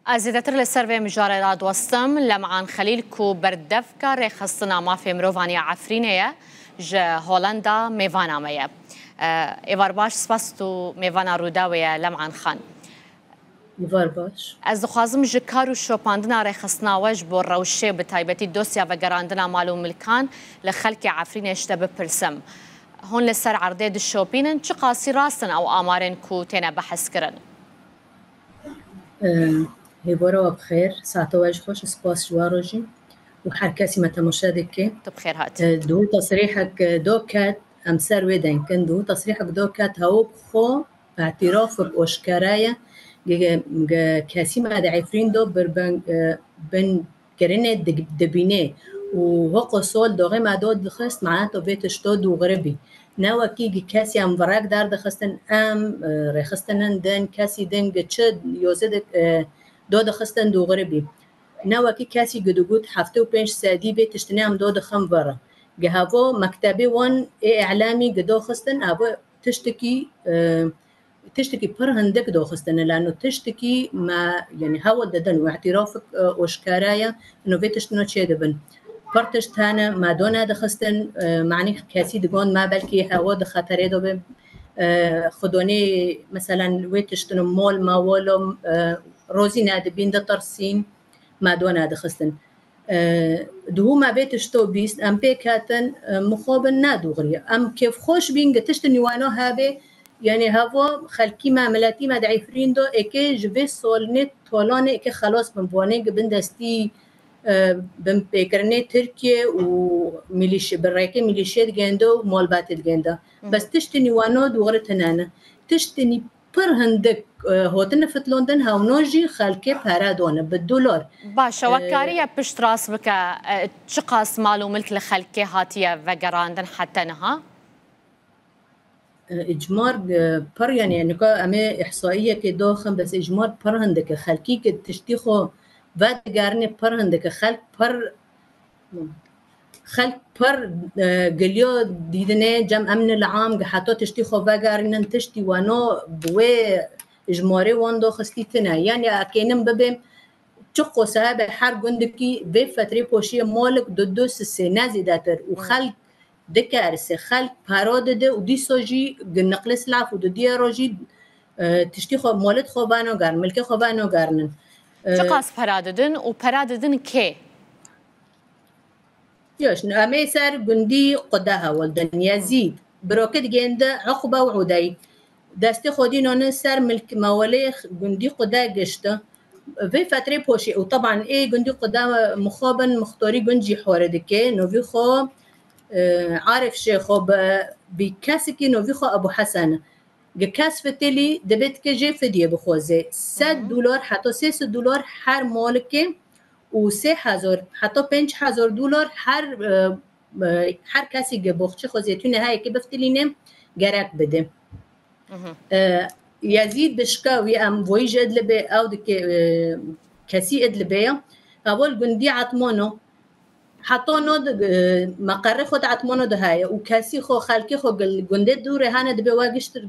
زیاتر لەسەر vê mijarê doestim Leman Xelîl ku berdevka rêxistina mafê mirovan ya Efrînê ye ji Holanda mêvana me ye. Êvar baş spas tu mêvana Rûdawê ye Leman Xan. Êvar baş. Ez dixwazim ji kar û şopandina rêxistina we ji bo rewşê bi taybetî dosya vegerandina mal û milkan li xelkê Efrînê ji te bipirsim. Hûn li ser erdê dişopînin çi qasî rastin ew amarên ku têne behs kirin? هێوارەوە بخێر ساعتەوەش خۆش سپاس جوواڕۆژی و هەر کەسی مەتەماشادێکێ بخێر هات دوو تەسریحك دۆ کات ئەم سەر وێ دەنکن دوو تەسریحك دۆ کات هەوو بخۆ اعترافك ئۆشکارایە کەسی مادە عیفرین دۆ بنکردنێ دبینێ و هۆقۆ سۆل دۆغێ مادۆ دخست معناتۆ بێتش تۆ دووغربی ناوەکی کەسی ئەم ڤڕاک دار دەخستن ئەم ڕێخستنن دەن کەسی دەنگە چ یۆزدێک دۆ دەخستن دووغربی ناوەکی کەسی گدوگوت 75 سادی بێ تشتنی ئەم دۆ دەخەم ڤڕە گەهاڤۆ مەکتەبێ وان ئیعلامی گدۆ خستن ئابۆ تشتێکی پڕ هەندێک دۆخستنە لاانۆ تشتێکی یعنی هەوڵ دەدەن و اعترافك ئۆشکارایە نۆڤێ تشتنۆ چێ دەبن پڕ تشتانە مادۆنا دەخستن معنی کەسی دگۆن ما بەلکی هەوە دەخەتەرێ دۆ بێ خودۆنێ مەسەلەن وێ تشتن مۆل ماوەڵۆ ڕۆزی نادەبین دەتەرسین مادۆنا دەخستن دوو ما بێتش تۆ بیست ئەم پێ کاتن مخۆبن نادوغریە ئەم کێف خۆش بین گە تشت نیوانۆ هابێ یعنی هەڤۆ خەلکی مامەلاتی مادە عیفرین دۆ ئێکێ ji vê solnê tolanê êkê xelos bin wanê bin destî bin pêkirinê Tirkiye û birêkê milîşiyê digende û malbatê digende bes tiştê nîwano dûğre tinane tiştî pir hindik hotine fitlondin hewno jî xelkê pere done bi dolar baş wekariye pişt rast bike çi qas mal û milk li xelkê hatiye vegerandin hete niha إجمار پر يعني نکا اما احصائیه که داخل بس إجمار پر هنده که خلکی که تشتیخو بعد گرنه پر هنده که خلق پر گلیو دیدنه جمع امن العام که حتی تشتیخو و گرنن تشتی وانو بوه إجماره وان داخستی تنه يعني اکینم ببیم چه قصه به هر گندکی به فتره پوشی مالک دو سه نزیدتر و خلق دكارسه خلق پاراد ده و دیسوجی نقل سلاف و دیه روجی تشتی خو مالت خوبانو گرن ملک خوبانو گرنن چه قاس پاراددن و پاراددن که یاش نامه سر گندی قدها ولدن یزید بروکت گنده عقبه و عدی دست خودی نان سر ملک موالی گندی قدا گشته في فتره پوشی و طبعا ايه گندی قدا مخابن مختاری گنجی حوارده که نوی خو عارف شيخو بكاسكي نوفيخو أبو حسن كاس فتلي دبت كجي فدية بخوزي $7 حتى $6 هر مالكي و 3000 حتى $5000 هر کسی گبخچه خوزیتونه هایی که بفتلینه گرک بده یزید بشکاوی ام ویج ادلبه او دکه کسی ادلبه اول گندی عطمانو حتی نود مقر خود عطمانو ده هاي وكاسي خو خالكي خو جندة دور هانا دبي واجشت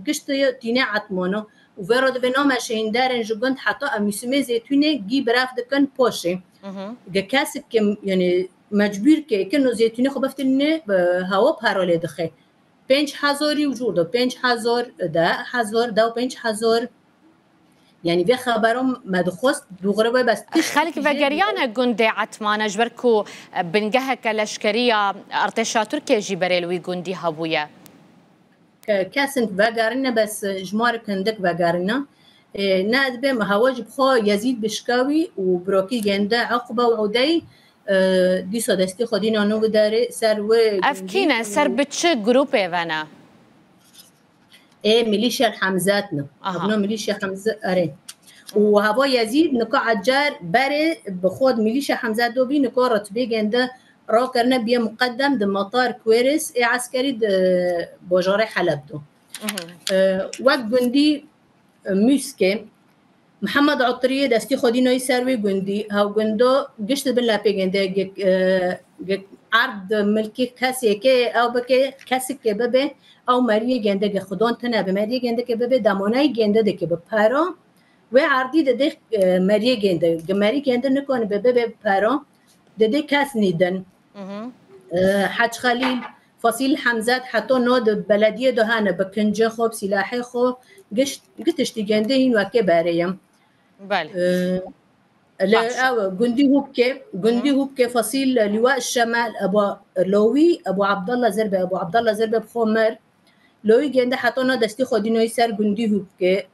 تيني عطمانو وفرد بنام عشان دارن جوجند حتى أميسمي زيتونة جي براف دكان بوشي كاسي كم يعني مجبور كأنه زيتونة خو بفتني هوا بارولي دخي 5000 وجوده 5000 ده و 5000 يعني في خبرهم ما دخوست دوغربه بس خلك فجريانا جندي عتمانه جبركو بنجهك الاشكريه ارتشا تركيا جبريلوي جندي هبويا كاسنت فجرنا بس جمار كندك فجرنا ناد بهم هواج بخو يزيد بشكاوي وبروكي جنده عقبه وعدي دي صدستي خدينا نو بداري سر و افكينا سر بتش جروب ايفانا ايه ميليشيا الحمزاتنا ابنا ميليشيا حمزة اري وهوا يزيد نكا عجار بري بخود ميليشيا حمزات دوبي نكا رتبه جنده را کرنه بيه مقدم ده مطار كويرس ايه عسكري ده بوجاره حلب دو وقت جندي موسكي محمد عطريه دستي خودينو يسروي جندي هاو جندو قشت بالله بي جنده عرض ملكي كاسي كي او بكي كاسي كي ببه او مریه گنده که خودان تنه به مریه گنده که به دامانای گنده ده که به پارا و عردی دده مریه گنده مری گنده نکنه به پرا دده کس نیدن حج خلیل فصیل حمزات حتی ناد بلدیه دهانه بکنجه خوب سلاحه خوب گشتشتی گنده این وکه بریم بله جندي هوبكي فصيل لواء الشمال ابو لوي ابو عبد الله زربه بخمر لوي جنده حتى دستي خودينو يسر جندي هوبكي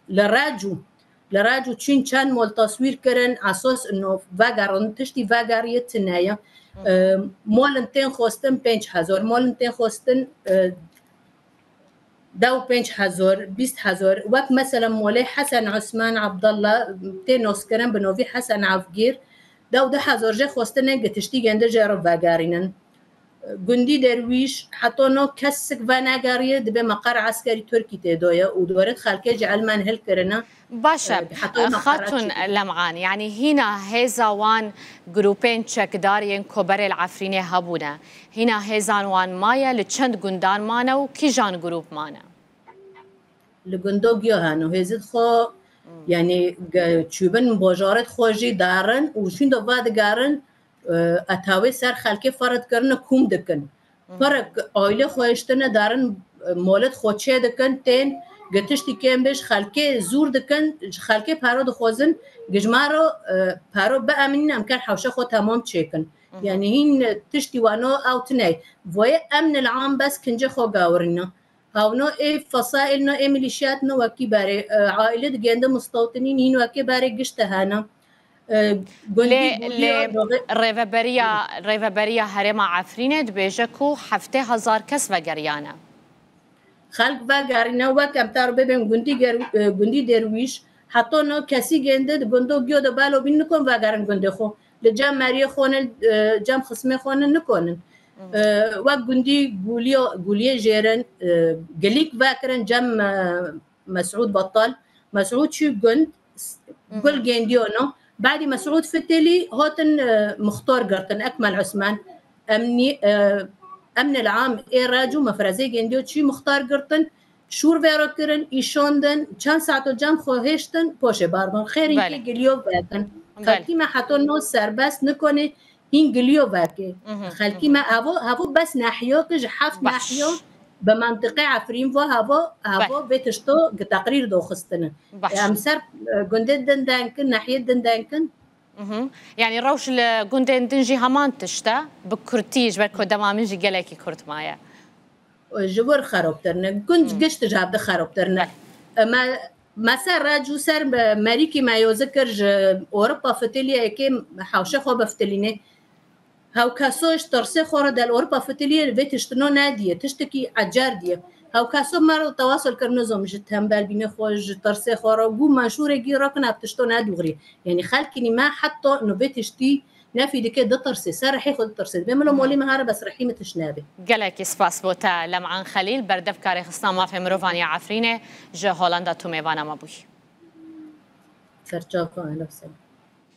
لراجو تشين كان مول تصوير كرن اساس انه فاغارون تشتي فاغاريه تنايا مول انتين خوستن 5000 مول انتين خوستن داو 5000 20000 وقت مثلا مولاي حسن عثمان عبد الله تنوس كرم بنوفي حسن عفقير داو 10000 جه خوستن گتشتي گنده جرو واغارينن گندي درويش حتى نو كسك فاناغاريه دبه مقر عسكري تركي تدويا ودورت خلكه جعل من هل كرنا باشا خاتون لمعان يعني هنا هيزاوان جروبين تشكدارين كوبر العفرينه هبونا هنا هيزانوان مايا لچند گندان مانا و كيجان جروب مانا لگندوگيو هانو هزت خو يعني چوبن بوجارت خوجي دارن و شين دو بعد گارن اتاوي سر خلكه فرض کرن کوم دکن فرق عائله خوشتنه دارن مولد خوچه دکن تن گتشتی کم بش خلکه زور دکن خلکه پارو دخوزن گجمارو پارو به امنین امکان حوشه خو تمام چکن يعني هين تشتي وانو او تناي ويا امن العام بس كنجه خو قاورنا او نو اي فصائل نو اي ميليشيات نو وكي باري عائله جند مستوطنين هين وكي باري قشتهانا ريفابريا هرما عفرينه دبيجكو 7000 كس وگريانا خلق وگرينا وكم تارو ببن گندي درويش حتى نو كسي گنده گندو گيو د بالو بين نكون وگرن گنده خو لجام ماري خون جام خصمه خون نكونن وقت گندي گوليه جيرن گليك واكرن جام مسعود بطل مسعود شو گند قل گنديو نو بعد مسعود فتلي هوتن مختار قرطن أكمل عثمان أمن العام راجو مفرزي جنديو شي مختار قرطن شور فيرو كرن إيشوندن كان ساعتو جام خوهشتن بوشه باردون خير إنكي قليو باكن خلقي ما حتو نو سربس نكونه هين قليو باكي خلقي ما هابو بس ناحيو كج حفت ناحيو بمنطقة عفرين فو هابو بيتشتو تقرير دو خستنا امسر گندن دندانكن ناحية دندانكن يعني روش الجندن دنجي همان تشتا بكرتيج بركو دمامنجي قالكي كرت مايا جبر خرابترنا كنت قشت جاب خرابترنا ما سر راجو سر ماريكي ما يذكر اوروبا فتليا كي حوشه خو بفتلينه هاو كاسوش ترسي خورا دال أوروبا فتلية البيت اشتنو نادية تشتكي عجار دية هاو كاسو مرة تواصل كرنزو مش تهمبال بيني خوش ترسي خورا وقو منشورة جي راكنا بتشتو نادوغري يعني خالكني ما حتى انو بيت اشتي نافي دي كده ترسي سار رح ياخد ترسي بيملو مولي مهارة بس رحيمة تشنابي قالك سباس بوتا لمعان خليل بردف كاري خصنا ما في مروفانيا عفرينة جا هولندا تو ميوانا مابوي سرچاكو أهلا وسهلا